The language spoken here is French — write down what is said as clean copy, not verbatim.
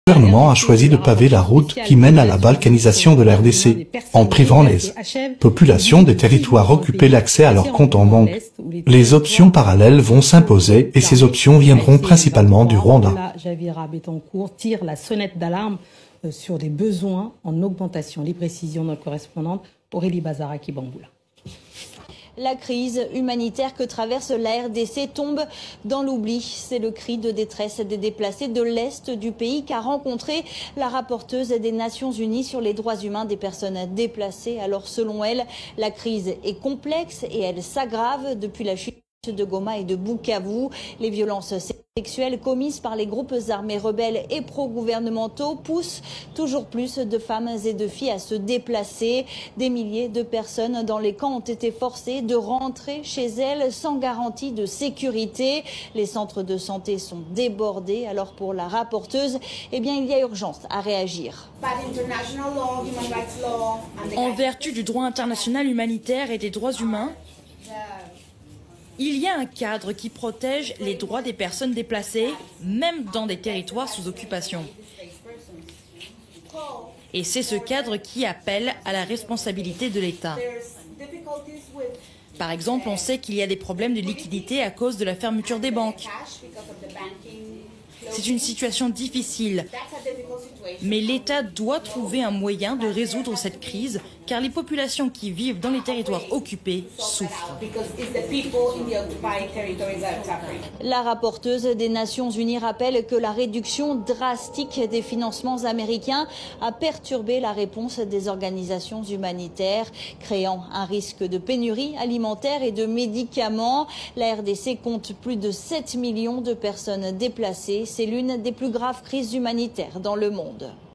Le gouvernement a choisi de paver la route qui mène à la balkanisation de la RDC, en privant les populations des territoires occupés l'accès à leurs comptes en banque. Les options parallèles vont s'imposer et ces options viendront principalement du Rwanda. Javiera Bettencourt tire la sonnette d'alarme sur des besoins en augmentation. Les précisions de notre correspondante Aurélie Bazaraki-Bamboula. La crise humanitaire que traverse la RDC tombe dans l'oubli. C'est le cri de détresse des déplacés de l'Est du pays qu'a rencontré la rapporteuse des Nations Unies sur les droits humains des personnes déplacées. Alors selon elle, la crise est complexe et elle s'aggrave depuis la chute de Goma et de Bukavu. Les violences sexuelles commises par les groupes armés rebelles et pro-gouvernementaux poussent toujours plus de femmes et de filles à se déplacer. Des milliers de personnes dans les camps ont été forcées de rentrer chez elles sans garantie de sécurité. Les centres de santé sont débordés. Alors pour la rapporteuse, il y a urgence à réagir. En vertu du droit international humanitaire et des droits humains, il y a un cadre qui protège les droits des personnes déplacées, même dans des territoires sous occupation. Et c'est ce cadre qui appelle à la responsabilité de l'État. Par exemple, on sait qu'il y a des problèmes de liquidité à cause de la fermeture des banques. C'est une situation difficile, mais l'État doit trouver un moyen de résoudre cette crise, car les populations qui vivent dans les territoires occupés souffrent. La rapporteuse des Nations Unies rappelle que la réduction drastique des financements américains a perturbé la réponse des organisations humanitaires, créant un risque de pénurie alimentaire et de médicaments. La RDC compte plus de 7 millions de personnes déplacées. C'est l'une des plus graves crises humanitaires dans le monde.